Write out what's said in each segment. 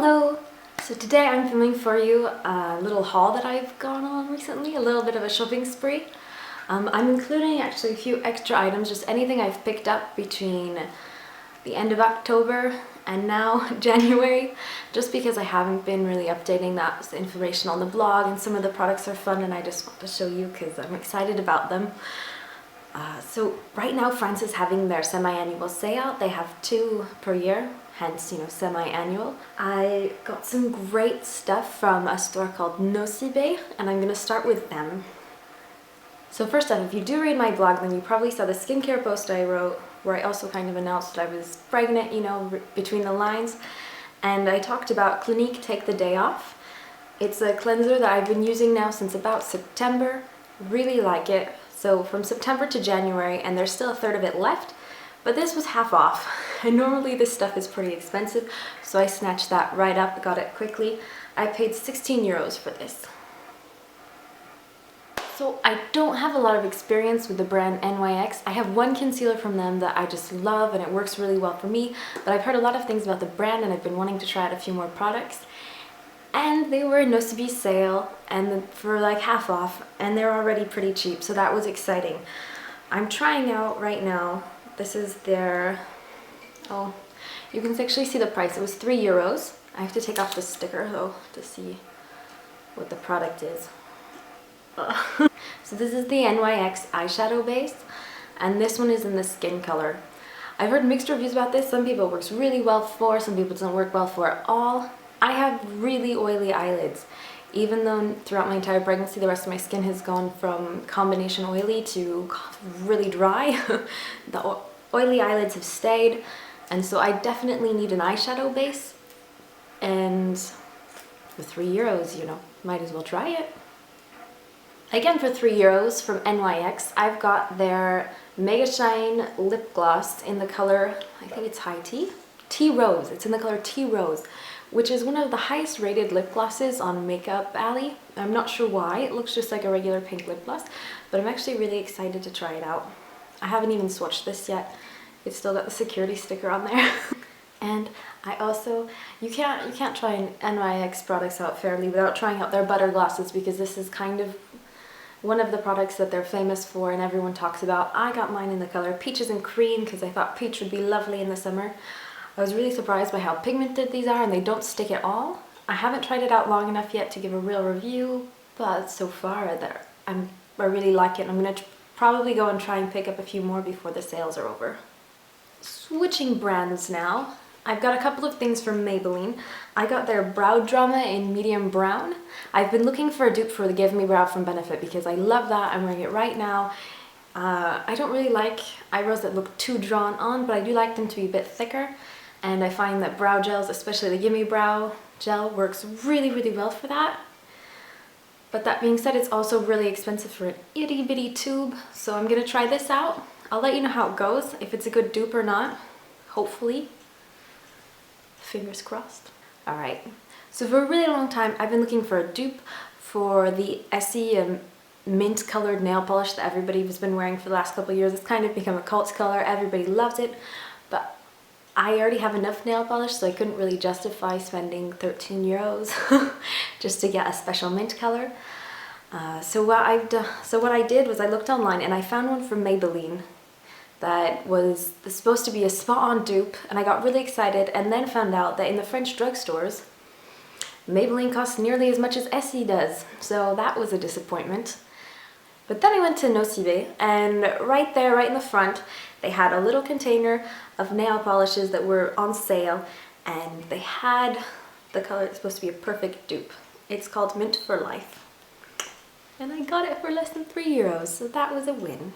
Hello! So today I'm filming for you a little haul that I've gone on recently, a little bit of a shopping spree. I'm including actually a few extra items, just anything I've picked up between the end of October and now January, just because I haven't been really updating that information on the blog, and some of the products are fun and I just want to show you because I'm excited about them. So right now France is having their semi-annual sale. They have 2 per year, hence, you know, semi-annual. I got some great stuff from a store called Nocibé, and I'm gonna start with them. So first off, if you do read my blog, then you probably saw the skincare post I wrote where I also kind of announced that I was pregnant, you know, between the lines. And I talked about Clinique Take the Day Off. It's a cleanser that I've been using now since about September. Really like it. So from September to January, and there's still a third of it left, but this was half off. And normally this stuff is pretty expensive, so I snatched that right up, got it quickly. I paid 16 euros for this. So I don't have a lot of experience with the brand NYX. I have one concealer from them that I just love and it works really well for me, but I've heard a lot of things about the brand and I've been wanting to try out a few more products. And they were in Nocibé sale and for like half off, and they're already pretty cheap, so that was exciting. I'm trying out right now, this is their, oh, you can actually see the price. It was 3 euros. I have to take off the sticker though to see what the product is. So this is the NYX eyeshadow base, and this one is in the skin color. I've heard mixed reviews about this. Some people it works really well for, some people it doesn't work well for at all. I have really oily eyelids, even though throughout my entire pregnancy the rest of my skin has gone from combination oily to really dry. The oily eyelids have stayed, and so I definitely need an eyeshadow base, and for 3 euros, you know, might as well try it. Again, for 3 euros from NYX, I've got their Mega Shine lip gloss in the color, I think it's High Tea? Tea Rose. It's in the color Tea Rose, which is one of the highest rated lip glosses on Makeup Alley. I'm not sure why. It looks just like a regular pink lip gloss, but I'm actually really excited to try it out. I haven't even swatched this yet. It's still got the security sticker on there. And I also, you can't try an NYX products out fairly without trying out their butter glosses, because this is kind of one of the products that they're famous for and everyone talks about. I got mine in the color Peaches and Cream because I thought peach would be lovely in the summer. I was really surprised by how pigmented these are, and they don't stick at all. I haven't tried it out long enough yet to give a real review, but so far I really like it, and I'm going to probably go and try and pick up a few more before the sales are over. Switching brands now. I've got a couple of things from Maybelline. I got their Brow Drama in medium brown. I've been looking for a dupe for the Give Me Brow from Benefit because I love that. I'm wearing it right now. I don't really like eyebrows that look too drawn on, but I do like them to be a bit thicker. And I find that brow gels, especially the Give Me Brow gel, works really, really well for that. But that being said, it's also really expensive for an itty bitty tube. So I'm gonna try this out. I'll let you know how it goes, if it's a good dupe or not, hopefully. Fingers crossed. Alright, so for a really long time I've been looking for a dupe for the Essie mint colored nail polish that everybody has been wearing for the last couple of years. It's kind of become a cult color, everybody loves it, but I already have enough nail polish, so I couldn't really justify spending 13 euros just to get a special mint color. So what I did was I looked online and I found one from Maybelline that was supposed to be a spot-on dupe, and I got really excited and then found out that in the French drugstores Maybelline costs nearly as much as Essie does, so that was a disappointment. But then I went to Nocibé, and right there, right in the front, they had a little container of nail polishes that were on sale, and they had the color that's supposed to be a perfect dupe. It's called Mint for Life, and I got it for less than 3 euros, so that was a win.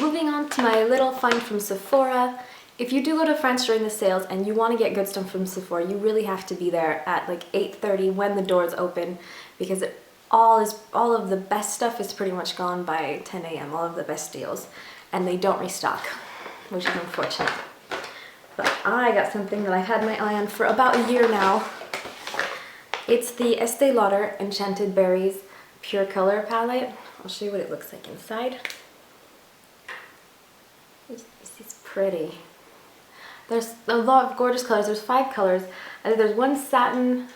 Moving on to my little find from Sephora. If you do go to France during the sales and you want to get good stuff from Sephora, you really have to be there at like 8:30 when the doors open, because all of the best stuff is pretty much gone by 10 a.m. All of the best deals, and they don't restock, which is unfortunate. But I got something that I've had my eye on for about a year now. It's the Estee Lauder Enchanted Berries Pure Color Palette. I'll show you what it looks like inside. This is pretty. There's a lot of gorgeous colors. There's 5 colors. I think there's 1 satin,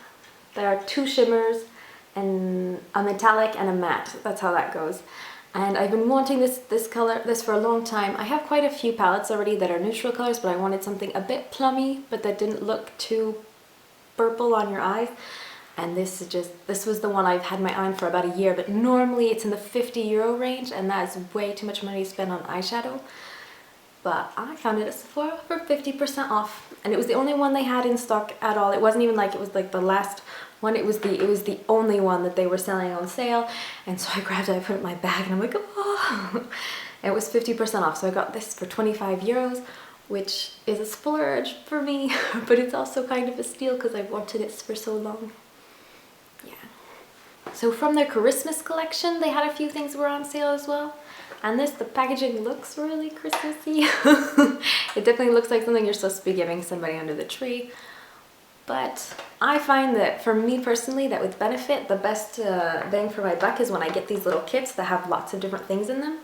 there are 2 shimmers, and a metallic and a matte. That's how that goes. And I've been wanting this for a long time. I have quite a few palettes already that are neutral colors, but I wanted something a bit plummy, but that didn't look too purple on your eyes. And this was the one I've had my eye on for about a year, but normally it's in the €50 range, and that is way too much money to spend on eyeshadow. But I found it at Sephora for 50% off, and it was the only one they had in stock at all. It wasn't even like it was like the last one. It was the only one that they were selling on sale, and so I grabbed it, I put it in my bag, and I'm like, oh! It was 50% off, so I got this for €25, which is a splurge for me, but it's also kind of a steal because I've wanted it for so long. Yeah. So from their Christmas collection, they had a few things that were on sale as well. And the packaging looks really Christmassy. It definitely looks like something you're supposed to be giving somebody under the tree. But I find that for me personally, that with Benefit, the best bang for my buck is when I get these little kits that have lots of different things in them.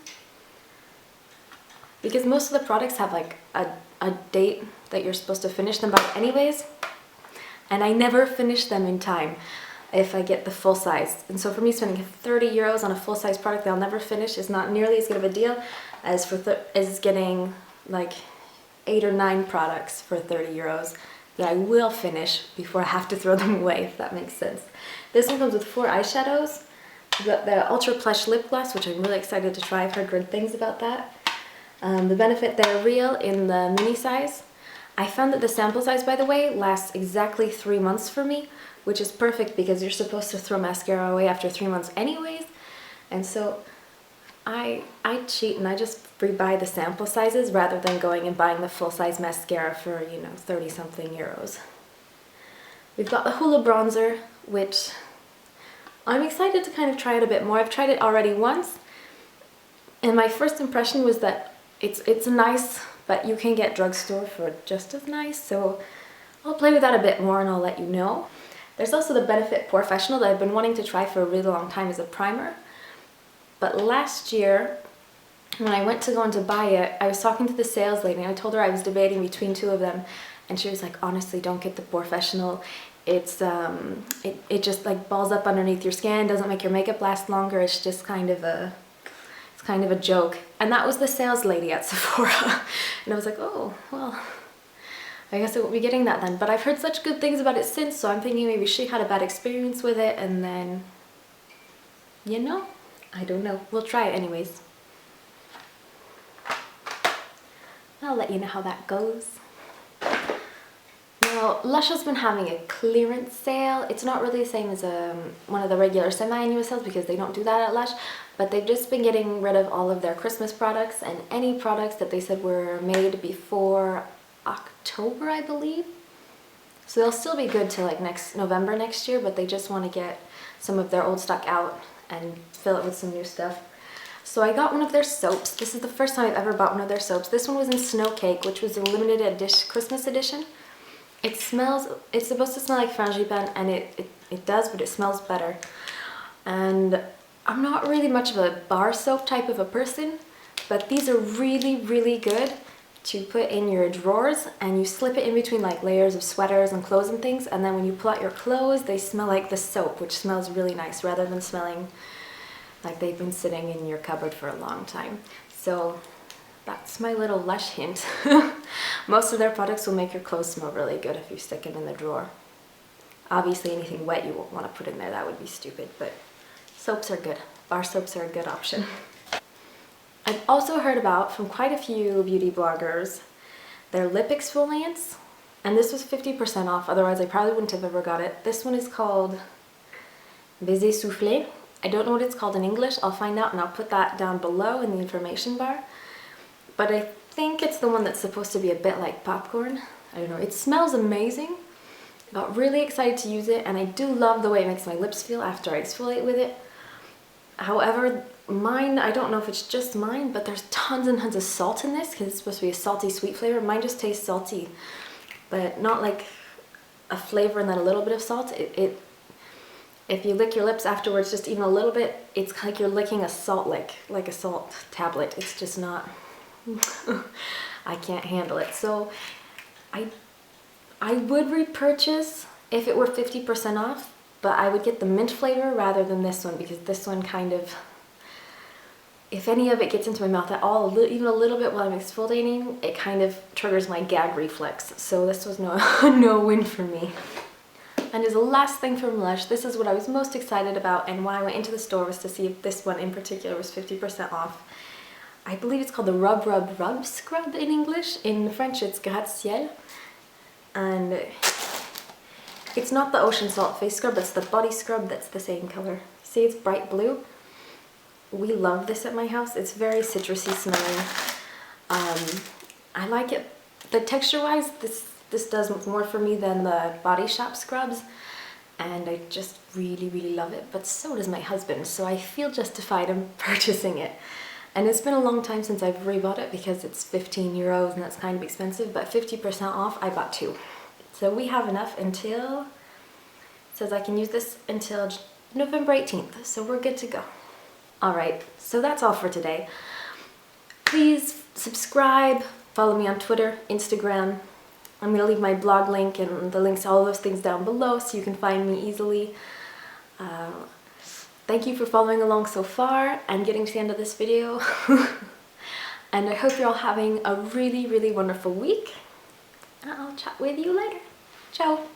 Because most of the products have like a date that you're supposed to finish them by anyways. And I never finish them in time if I get the full size. And so for me, spending €30 on a full size product that I'll never finish is not nearly as good of a deal as as getting like 8 or 9 products for €30 that I will finish before I have to throw them away, if that makes sense. This one comes with 4 eyeshadows. I've got the Ultra Plush Lip Gloss, which I'm really excited to try. I've heard good things about that. The Benefit They're Real in the mini size. I found that the sample size, by the way, lasts exactly 3 months for me, which is perfect because you're supposed to throw mascara away after 3 months anyways. And so I cheat and I just rebuy the sample sizes rather than going and buying the full-size mascara for, you know, 30-something euros. We've got the Hoola Bronzer, which I'm excited to kind of try it a bit more. I've tried it already once, and my first impression was that it's nice, but you can get drugstore for just as nice, so I'll play with that a bit more and I'll let you know. There's also the Benefit Professional that I've been wanting to try for a really long time as a primer. But last year, when I went to go to buy it, I was talking to the sales lady and I told her I was debating between 2 of them, and she was like, honestly, don't get the Professional. It's it just like balls up underneath your skin, doesn't make your makeup last longer. It's just kind of a joke. And that was the sales lady at Sephora. And I was like, oh, well, I guess I won't be getting that then. But I've heard such good things about it since, so I'm thinking maybe she had a bad experience with it, and then, you know, I don't know. We'll try it anyways. I'll let you know how that goes. Now, Lush has been having a clearance sale. It's not really the same as one of the regular semi-annual sales because they don't do that at Lush, but they've just been getting rid of all of their Christmas products and any products that they said were made before October, I believe. So they'll still be good till like November next year, but they just want to get some of their old stock out and fill it with some new stuff. So I got one of their soaps. This is the first time I've ever bought one of their soaps. This one was in Snow Cake, which was a limited edition, Christmas edition. It's supposed to smell like frangipane, and it does, but it smells better. And I'm not really much of a bar soap type of a person, but these are really, really good to put in your drawers, and you slip it in between like layers of sweaters and clothes and things, and then when you pull out your clothes, they smell like the soap, which smells really nice rather than smelling like they've been sitting in your cupboard for a long time. So that's my little Lush hint. Most of their products will make your clothes smell really good if you stick them in the drawer. Obviously anything wet you won't want to put in there, that would be stupid, but soaps are good. Bar soaps are a good option. I've also heard about from quite a few beauty bloggers their lip exfoliants, and this was 50% off, otherwise I probably wouldn't have ever got it. This one is called Baiser Soufflé. I don't know what it's called in English. I'll find out and I'll put that down below in the information bar. But I think it's the one that's supposed to be a bit like popcorn. I don't know. It smells amazing. I got really excited to use it, and I do love the way it makes my lips feel after I exfoliate with it. However, mine, I don't know if it's just mine, but there's tons and tons of salt in this because it's supposed to be a salty sweet flavor. Mine just tastes salty, but not like a flavor and then a little bit of salt. If you lick your lips afterwards, just even a little bit, it's like you're licking a salt lick, like a salt tablet. It's just not, I can't handle it. So I would repurchase if it were 50% off, but I would get the mint flavor rather than this one, because this one kind of, if any of it gets into my mouth at all, even a little bit while I'm exfoliating, it kind of triggers my gag reflex. So this was no win for me. And as the last thing from Lush, this is what I was most excited about, and why I went into the store was to see if this one in particular was 50% off. I believe it's called the Rub Rub Rub Scrub in English. In French it's Gratte-Ciel. And it's not the ocean salt face scrub, it's the body scrub that's the same color. See, it's bright blue. We love this at my house. It's very citrusy smelling. I like it. The texture wise, this does more for me than the Body Shop scrubs, and I just really love it, but so does my husband, so I feel justified in purchasing it. And it's been a long time since I've rebought it because it's 15 euros and that's kind of expensive, but 50% off, I bought 2. So we have enough until, it says I can use this until November 18th, so we're good to go. Alright, so that's all for today. Please subscribe, follow me on Twitter, Instagram. I'm going to leave my blog link and the links to all those things down below so you can find me easily. Thank you for following along so far and getting to the end of this video. And I hope you're all having a really wonderful week. And I'll chat with you later. Ciao!